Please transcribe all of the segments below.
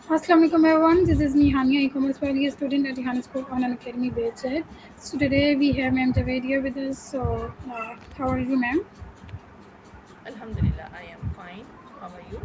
Assalamu alaikum everyone, this is me Hania, e-commerce value student at Hana School Online Academy Baychett. So today we have Ma'am Javed here with us. So how are you, ma'am? Alhamdulillah, I am fine. How are you?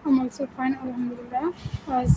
I'm also fine, alhamdulillah.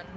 1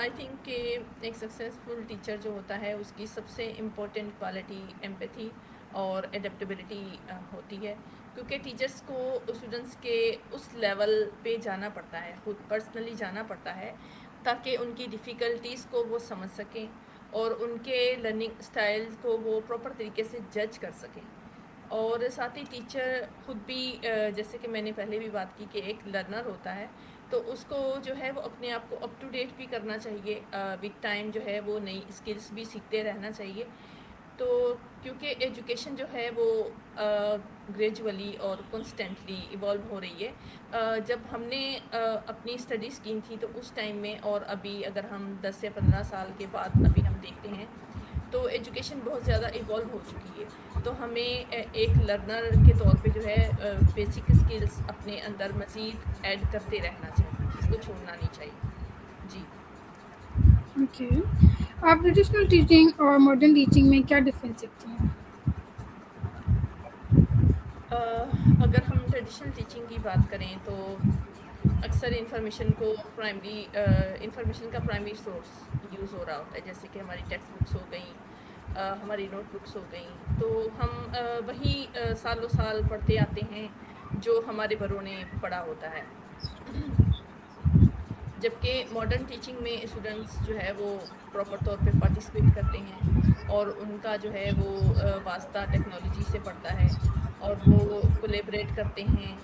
I think کہ ایک successful teacher جو ہوتا ہے اس کی سب سے important quality empathy اور ایڈیپٹیبلٹی ہوتی ہے، کیونکہ ٹیچرس کو اسٹوڈنٹس کے اس لیول پہ جانا پڑتا ہے، خود پرسنلی جانا پڑتا ہے تاکہ ان کی ڈیفیکلٹیز کو وہ سمجھ سکیں اور ان کے لرننگ اسٹائل کو وہ پراپر طریقے سے جج کر سکیں. اور ساتھ ہی ٹیچر خود بھی جیسے کہ میں نے پہلے بھی بات کی کہ ایک لرنر ہوتا ہے، تو اس کو جو ہے وہ اپنے آپ کو اپ ٹو ڈیٹ بھی کرنا چاہیے، وتھ ٹائم جو ہے وہ نئی اسکلس بھی سیکھتے رہنا چاہیے. تو کیونکہ ایجوکیشن جو ہے وہ گریجولی اور کنسٹنٹلی ایوالو ہو رہی ہے. جب ہم نے اپنی اسٹڈیز کی تھی تو اس ٹائم میں اور ابھی اگر ہم 10 یا 15 سال کے بعد ابھی ہم دیکھتے ہیں تو ایجوکیشن بہت زیادہ ایوالو ہو چکی ہے. تو ہمیں ایک لرنر کے طور پہ جو ہے بیسک اسکلس اپنے اندر مزید ایڈ کرتے رہنا چاہیے، اس کو چھوڑنا نہیں چاہیے. جی اوکے، آپ ٹریڈیشنل ٹیچنگ اور ماڈرن ٹیچنگ میں کیا ڈفرینس دیکھتے ہیں؟ اگر ہم ٹریڈیشنل ٹیچنگ کی بات کریں تو اکثر انفارمیشن کا پرائمری سورس یوز ہو رہا ہوتا ہے، جیسے کہ ہماری ٹیکسٹ بکس ہو گئیں، ہماری نوٹ بکس ہو گئیں، تو ہم وہی سالوں سال پڑھتے آتے ہیں جو ہمارے بڑوں نے پڑھا ہوتا ہے. جبکہ ماڈرن ٹیچنگ میں اسٹوڈنٹس جو ہے وہ پراپر طور پہ پارٹیسپیٹ کرتے ہیں اور ان کا جو ہے وہ واسطہ ٹیکنالوجی سے پڑتا ہے اور وہ کولیبریٹ کرتے ہیں،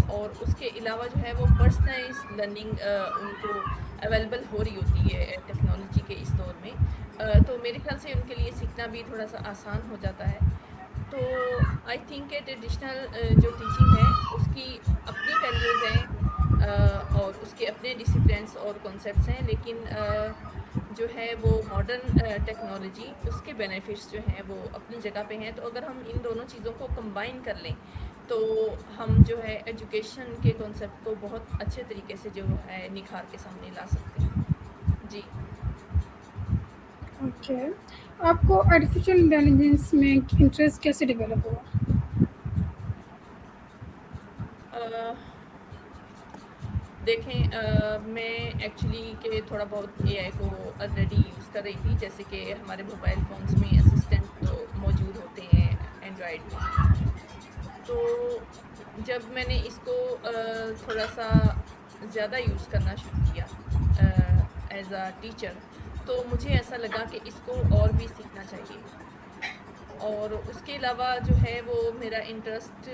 اور اس کے علاوہ جو ہے وہ پرسنلائز لرننگ ان کو اویلیبل ہو رہی ہوتی ہے ٹیکنالوجی کے اس دور میں. تو میرے خیال سے ان کے لیے سیکھنا بھی تھوڑا سا آسان ہو جاتا ہے. تو آئی تھنک کہ ٹریڈیشنل جو ٹیچنگ ہے اس کی اپنی ویلیوز ہیں اور اس کے اپنے ڈسپلنس اور کانسیپٹس ہیں، لیکن جو ہے وہ ماڈرن ٹیکنالوجی اس کے بینیفٹس جو ہیں وہ اپنی جگہ پہ ہیں. تو اگر ہم ان دونوں چیزوں کو کمبائن کر لیں تو ہم جو ہے ایجوکیشن کے کانسیپٹ کو بہت اچھے طریقے سے جو ہے نکھار کے سامنے لا سکتے ہیں. جی اوکے، آپ کو آرٹیفیشیل انٹیلیجنس میں انٹرسٹ کیسے ڈیولپ ہوا؟ دیکھیں میں ایکچولی کہ تھوڑا بہت اے آئی کو آلریڈی یوز کر رہی تھی، جیسے کہ ہمارے موبائل فونس میں اسسٹنٹ تو موجود ہوتے ہیں اینڈرائڈ میں. تو جب میں نے اس کو تھوڑا سا زیادہ یوز کرنا شروع کیا ایز اے ٹیچر، تو مجھے ایسا لگا کہ اس کو اور بھی سیکھنا چاہیے. اور اس کے علاوہ جو ہے وہ میرا انٹرسٹ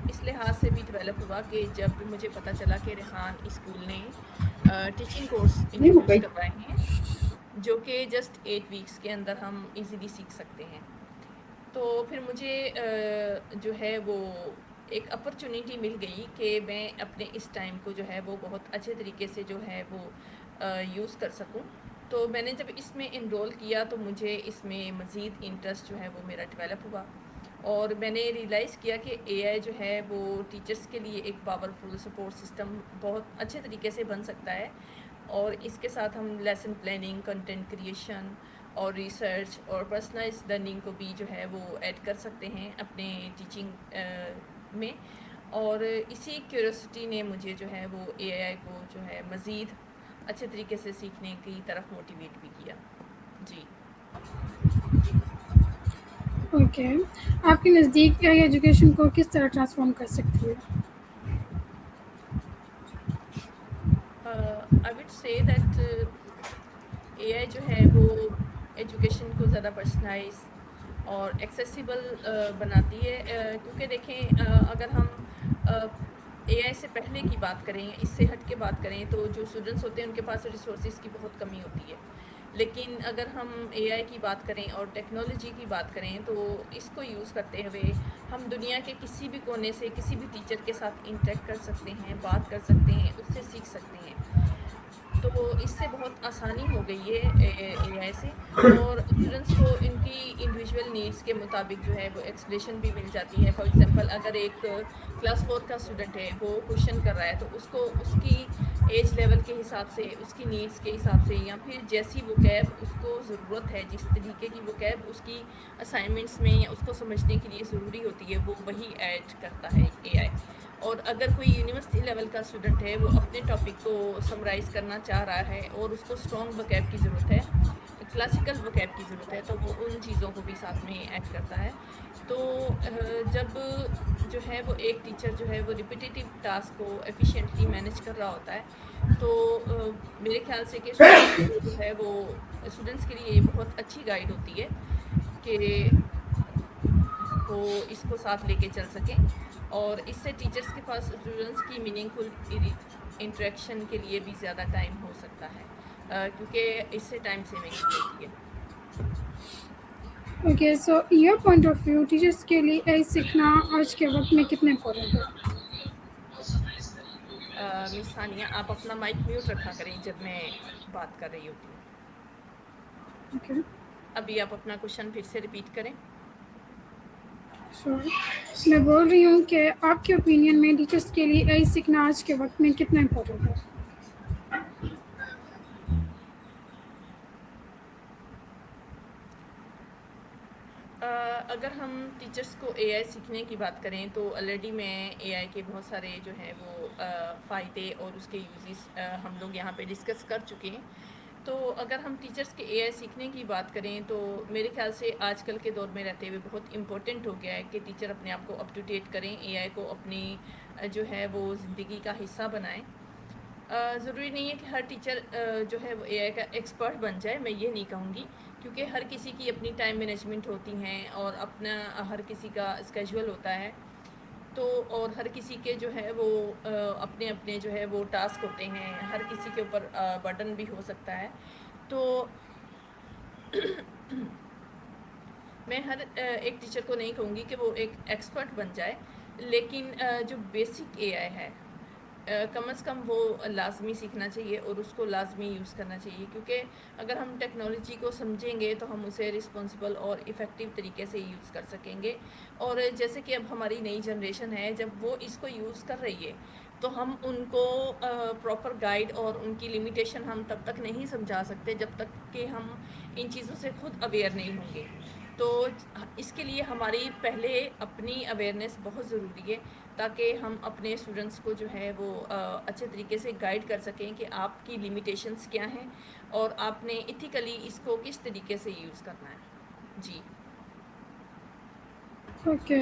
اس لحاظ سے بھی ڈیولپ ہوا کہ جب مجھے پتہ چلا کہ ریحان اسکول نے ٹیچنگ کورس انٹروڈیوس کروائے ہیں جو کہ جسٹ 8 ویکس کے اندر ہم ایزیلی سیکھ سکتے ہیں. تو پھر مجھے جو ہے وہ ایک اپرچونیٹی مل گئی کہ میں اپنے اس ٹائم کو جو ہے وہ بہت اچھے طریقے سے جو ہے وہ یوز کر سکوں. تو میں نے جب اس میں انرول کیا تو مجھے اس میں مزید انٹرسٹ جو ہے وہ میرا ڈیولپ ہوا، اور میں نے ریئلائز کیا کہ اے آئی جو ہے وہ ٹیچرس کے لیے ایک پاورفل سپورٹ سسٹم بہت اچھے طریقے سے بن سکتا ہے. اور اس کے ساتھ ہم لیسن پلاننگ، کنٹینٹ کریشن اور ریسرچ اور پرسنلائز لرننگ کو بھی جو ہے وہ ایڈ کر سکتے ہیں اپنے ٹیچنگ میں. اور اسی کیوریوسٹی نے مجھے جو ہے وہ اے آئی کو جو ہے مزید اچھے طریقے سے سیکھنے کی طرف موٹیویٹ بھی کیا. جی اوکے، آپ کے نزدیک اے آئی ایجوکیشن کو کس طرح ٹرانسفارم کر سکتی ہے؟ آئی وڈ سے دیٹ اے آئی جو ہے وہ ایجوکیشن کو زیادہ پرسنلائز اور ایکسیسیبل بناتی ہے. کیونکہ دیکھیں اگر ہم اے آئی سے پہلے کی بات کریں، اس سے ہٹ کے بات کریں، تو جو اسٹوڈنٹس ہوتے ہیں ان کے پاس ریسورسز کی بہت کمی ہوتی ہے. لیکن اگر ہم اے آئی کی بات کریں اور ٹیکنالوجی کی بات کریں تو اس کو یوز کرتے ہوئے ہم دنیا کے کسی بھی کونے سے کسی بھی ٹیچر کے ساتھ انٹریکٹ کر سکتے ہیں، بات کر سکتے ہیں، اس سے سیکھ سکتے ہیں. تو اس سے بہت آسانی ہو گئی ہے اے آئی سے، اور اسٹوڈنٹس کو ان کی انڈیویژول نیڈس کے مطابق جو ہے وہ ایکسپلیشن بھی مل جاتی ہے. فار ایگزامپل اگر ایک کلاس 4 کا اسٹوڈنٹ ہے وہ کوشچن کر رہا ہے تو اس کو اس کی ایج لیول کے حساب سے, اس کی نیڈس کے حساب سے, یا پھر جیسی وکیب اس کو ضرورت ہے, جس طریقے کی وکیب اس کی اسائنمنٹس میں یا اس کو سمجھنے کے لیے ضروری ہوتی ہے, وہ وہی ایڈ کرتا ہے اے آئی. اور اگر کوئی یونیورسٹی لیول کا اسٹوڈنٹ ہے, وہ اپنے ٹاپک کو سمرائز کرنا چاہ رہا ہے اور اس کو اسٹرانگ وکیب کی ضرورت ہے, کلاسیکل وکیب کی ضرورت ہے, تو وہ ان چیزوں کو بھی ساتھ میں ایڈ کرتا ہے. تو جب جو ہے وہ ایک ٹیچر جو ہے وہ ریپیٹیٹیو ٹاسک کو ایفیشینٹلی مینیج کر رہا ہوتا ہے, تو میرے خیال سے کہ اسٹوڈنٹس جو ہے وہ اسٹوڈنٹس کے لیے یہ بہت اچھی گائیڈ ہوتی ہے کہ وہ اس کو ساتھ لے کے چل سکیں. اور اس سے ٹیچرس کے پاس اسٹوڈنٹس کی میننگ فل انٹریکشن کے لیے بھی زیادہ ٹائم ہو سکتا ہے, کیونکہ اس سے ٹائم سیونگ ہوتی ہے. Okay, so your point of view teachers کے لیے اے سیکھنا آج کے وقت میں کتنا امپورٹنٹ ہے؟ مس ثانیہ, آپ اپنا مائک میوٹ رکھا کریں جب میں بات کر رہی ہوتی ہوں. اوکے, ابھی آپ اپنا کوشچن پھر سے ریپیٹ کریں. میں بول رہی ہوں کہ آپ کے اوپینین میں ٹیچرس کے لیے اے سیکھنا آج کے وقت میں کتنا امپورٹنٹ ہے؟ اگر ہم ٹیچرس کو اے آئی سیکھنے کی بات کریں تو آلریڈی میں اے آئی کے بہت سارے جو ہیں وہ فائدے اور اس کے یوزز ہم لوگ یہاں پہ ڈسکس کر چکے ہیں. تو اگر ہم ٹیچرس کے اے آئی سیکھنے کی بات کریں تو میرے خیال سے آج کل کے دور میں رہتے ہوئے بہت امپورٹنٹ ہو گیا ہے کہ ٹیچر اپنے آپ کو اپ ٹو ڈیٹ کریں, اے آئی کو اپنی جو ہے وہ زندگی کا حصہ بنائیں. ضروری نہیں ہے کہ ہر ٹیچر جو ہے وہ اے آئی کا ایکسپرٹ بن جائے, میں یہ نہیں کہوں گی, کیونکہ ہر کسی کی اپنی ٹائم مینجمنٹ ہوتی ہیں اور اپنا ہر کسی کا اسکیجول ہوتا ہے. تو اور ہر کسی کے جو ہے وہ اپنے اپنے جو ہے وہ ٹاسک ہوتے ہیں, ہر کسی کے اوپر برڈن بھی ہو سکتا ہے. تو میں ہر ایک ٹیچر کو نہیں کہوں گی کہ وہ ایک ایکسپرٹ بن جائے, لیکن جو بیسک اے آئی ہے کم از کم وہ لازمی سیکھنا چاہیے اور اس کو لازمی یوز کرنا چاہیے, کیونکہ اگر ہم ٹیکنالوجی کو سمجھیں گے تو ہم اسے رسپانسبل اور افیکٹو طریقے سے یوز کر سکیں گے. اور جیسے کہ اب ہماری نئی جنریشن ہے, جب وہ اس کو یوز کر رہی ہے تو ہم ان کو پراپر گائیڈ اور ان کی لمیٹیشن ہم تب تک نہیں سمجھا سکتے جب تک کہ ہم ان چیزوں سے خود اویئر نہیں ہوں گے. تو اس کے لیے ہماری پہلے اپنی اویئرنیس بہت ضروری ہے, تاکہ ہم اپنے اسٹوڈنٹس کو جو ہے وہ اچھے طریقے سے گائیڈ کر سکیں کہ آپ کی لمیٹیشنس کیا ہیں اور آپ نے ایتھیکلی اس کو کس طریقے سے یوز کرنا ہے. جی اوکے.